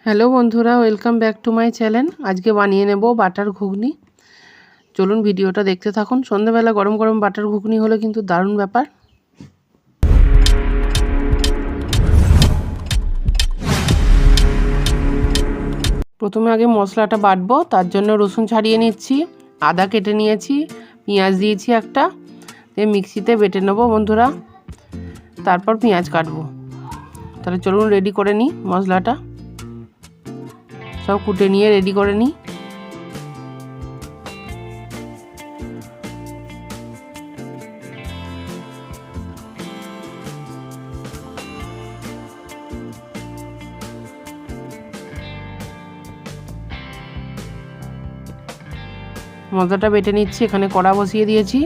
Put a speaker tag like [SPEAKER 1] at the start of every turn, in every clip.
[SPEAKER 1] Hello বন্ধুরা, welcome back to my channel. আজকে বানিয়ে নেব বাটার ঘুগনি। চলুন ভিডিওটা দেখতে থাকুন। সন্ধ্যাবেলা গরম গরম বাটার ঘুগনি হলে কিন্তু দারুণ ব্যাপার। প্রথমে আগে মশলাটা বাটবো, তার জন্য রসুন ছাড়িয়ে নিচ্ছি, আদা কেটে নিয়েছি, পেঁয়াজ দিয়েছি একটা, মিক্সিতে বেটে নেবো বন্ধুরা, তারপর পেঁয়াজ কাটবো। তাহলে চলুন রেডি করে নিই মশলাটা, সব কুটে নিয়ে রেডি করে নিই। মশলাটা বেটে নিচ্ছি। এখানে কড়া বসিয়ে দিয়েছি,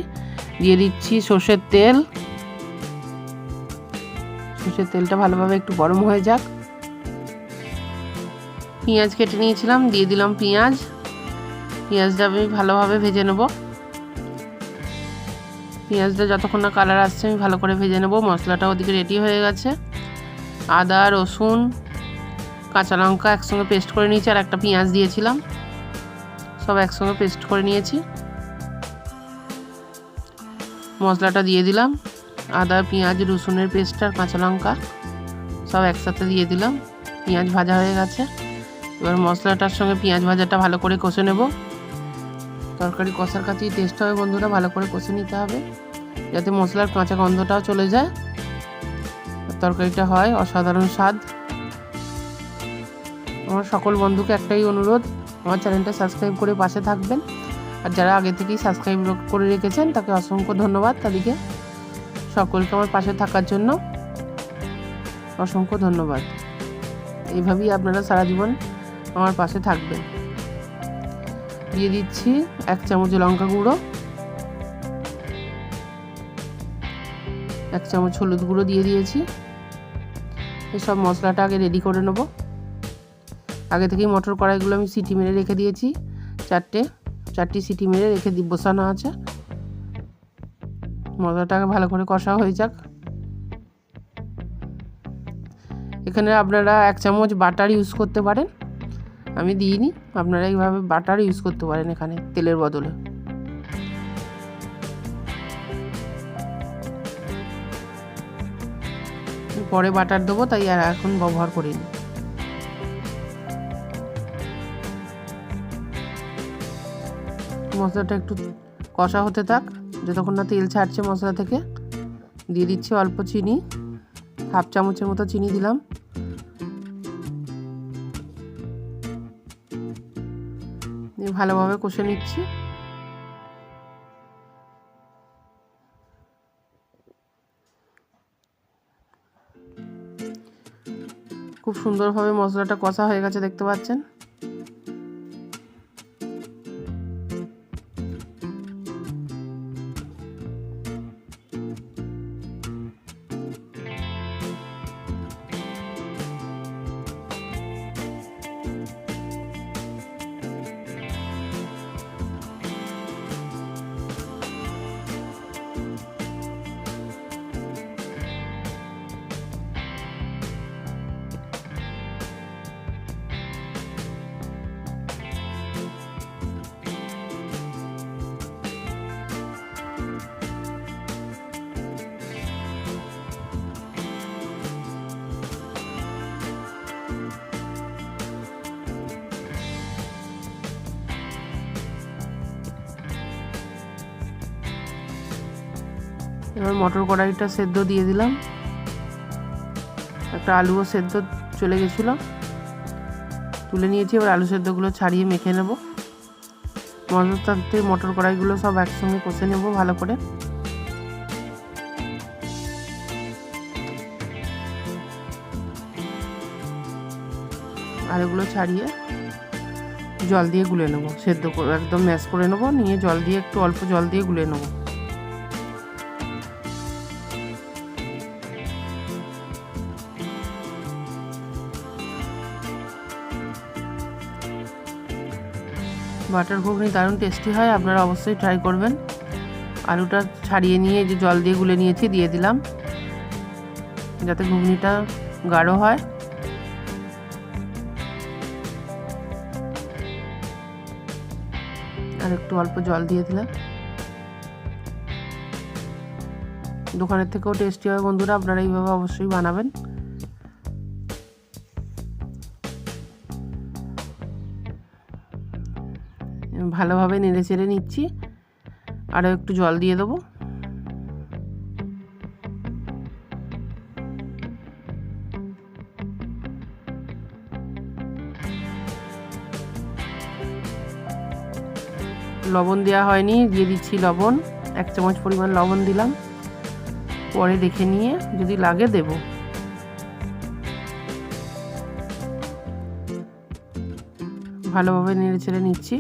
[SPEAKER 1] দিয়ে দিচ্ছি সর্ষের তেল। সর্ষের তেলটা ভালোভাবে একটু গরম হয়ে যাক। পেঁয়াজ কেটে নিয়েছিলাম, দিয়ে দিলাম পেঁয়াজ। পেঁয়াজটা আমি ভালোভাবে ভেজে নেব। পেঁয়াজটা যতক্ষণ না কালার আসছে আমি ভালো করে ভেজে নেব। মশলাটা ওদিকে রেডি হয়ে গেছে। আদা, রসুন, কাঁচা লঙ্কা একসঙ্গে পেস্ট করে নিয়েছি, আর একটা পেঁয়াজ দিয়েছিলাম, সব একসঙ্গে পেস্ট করে নিয়েছি। মশলাটা দিয়ে দিলাম, আদা, পেঁয়াজ, রসুনের পেস্ট আর কাঁচা লঙ্কা সব একসাথে দিয়ে দিলাম। পেঁয়াজ ভাজা হয়ে গেছে। এবার মশলাটার সঙ্গে পেঁয়াজ ভাজাটা ভালো করে কষে নেব। তরকারি কষার কাছেই টেস্ট হবে বন্ধুরা, ভালো করে কষে নিতে হবে যাতে মশলার কাঁচা গন্ধটাও চলে যায়, তরকারিটা হয় অসাধারণ স্বাদ। আমার সকল বন্ধুকে একটাই অনুরোধ, আমার চ্যানেলটা সাবস্ক্রাইব করে পাশে থাকবেন। আর যারা আগে থেকেই সাবস্ক্রাইব করে রেখেছেন তাকে অসংখ্য ধন্যবাদ। তাদেরকে সকলকে আমার পাশে থাকার জন্য অসংখ্য ধন্যবাদ। এইভাবেই আপনারা সারা জীবন আমার পাশে থাকবেন। দিয়ে দিচ্ছি 1 চামচ লঙ্কা গুঁড়ো, 1 চামচ হলুদ গুঁড়ো দিয়ে দিয়েছি। এসব মশলাটা আগে রেডি করে নেব। আগে থেকেই মটর কড়াইগুলো আমি সিটি মেরে রেখে দিয়েছি, চারটি সিটি মেরে রেখে বসানো আছে। মশলাটাকে ভালো করে কষা হয়ে যাক। এখানে আপনারা 1 চামচ বাটার ইউজ করতে পারেন, আমি দিইনি। আপনারা এইভাবে বাটার ইউজ করতে পারেন এখানে তেলের বদলে। পরে বাটার দেবো, তাই আর এখন ব্যবহার করিনি। মশলাটা একটু কষা হতে থাক, যতক্ষণ না তেল ছাড়ছে মশলা থেকে। দিয়ে দিচ্ছি অল্প চিনি, 1/2 চামচের মতো চিনি দিলাম। ভালোভাবে কষে নিচ্ছি। খুব সুন্দরভাবে মশলাটা কষা হয়ে গেছে, দেখতে পাচ্ছেন। এবার মটর কড়াইটা সেদ্ধ দিয়ে দিলাম। একটা আলুও সেদ্ধ চলে গেছিলো, তুলে নিয়েছি। এবার আলু সেদ্ধগুলো ছাড়িয়ে মেখে নেব। মশলাতে মটর কড়াইগুলো সব একসঙ্গে কষে নেব ভালো করে। আলুগুলো ছাড়িয়ে জল দিয়ে গুলে নেব, সেদ্ধ করে একদম ম্যাশ করে নেব, নিয়ে জল দিয়ে একটু অল্প জল দিয়ে গুলে নেব। বাটার ঘুগনি দারুণ টেস্টি হয়, আপনারা অবশ্যই ট্রাই করবেন। আলুটা ছাড়িয়ে নিয়ে যে জল দিয়ে গুলে নিয়েছি দিয়ে দিলাম, যাতে ঘুগনিটা গাঢ় হয়। আর একটু অল্প জল দিয়ে দিলাম। দোকানের থেকেও টেস্টি হয় বন্ধুরা, আপনারা এইভাবে অবশ্যই বানাবেন। ভালোভাবে নেড়ে চেড়ে নিচ্ছি, আরও একটু জল দিয়ে দেবো। লবণ দেওয়া হয়নি, দিয়ে দিচ্ছি লবণ। 1 চামচ পরিমাণ লবণ দিলাম, পরে দেখে নিয়ে যদি লাগে দেব। ভালোভাবে নেড়ে চেড়ে নিচ্ছি।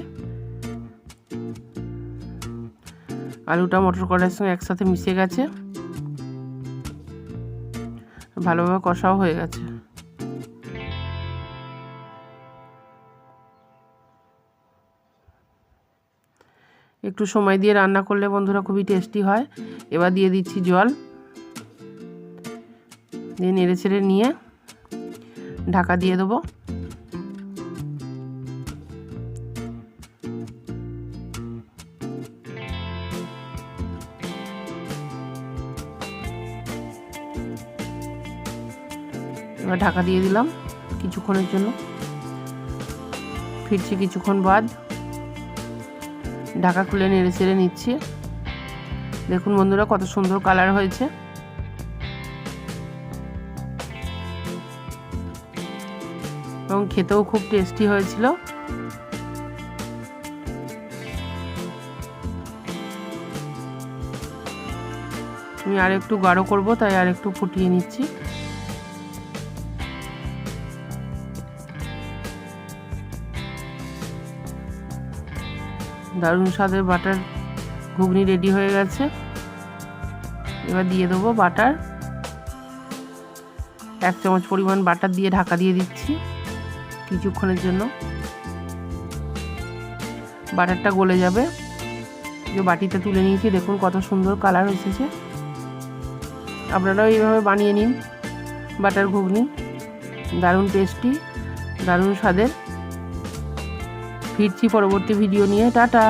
[SPEAKER 1] আলুটা মটর কড়াইয়ের সঙ্গে একসাথে মিশে গেছে, ভালোভাবে কষাও হয়ে গেছে। একটু সময় দিয়ে রান্না করলে বন্ধুরা খুবই টেস্টি হয়। এবার দিয়ে দিচ্ছি জল, দিয়ে নেড়ে ছেড়ে নিয়ে ঢাকা দিয়ে দেবো। এবার ঢাকা দিয়ে দিলাম কিছুক্ষণের জন্য। ফিরছি কিছুক্ষণ বাদ, ঢাকা খুলে নেড়ে চেড়ে নিচ্ছি। দেখুন বন্ধুরা কত সুন্দর কালার হয়েছে। এবং খেতেও খুব টেস্টি হয়েছিল। আমি আর একটু গাঢ় করব, তাই আর একটু ফুটিয়ে নিচ্ছি। দারুণ স্বাদের বাটার ঘুগনি রেডি হয়ে গেছে। এবার দিয়ে দেবো বাটার। 1 চামচ পরিমাণ বাটার দিয়ে ঢাকা দিয়ে দিচ্ছি কিছুক্ষণের জন্য। বাটারটা গলে যাবে। যে বাটিতে তুলে নিয়েছি, দেখুন কত সুন্দর কালার এসেছে। আপনারাও এইভাবে বানিয়ে নিন বাটার ঘুগনি, দারুণ টেস্টি, দারুণ স্বাদের। ফিরছি পরবর্তী ভিডিও নিয়ে। টাটা।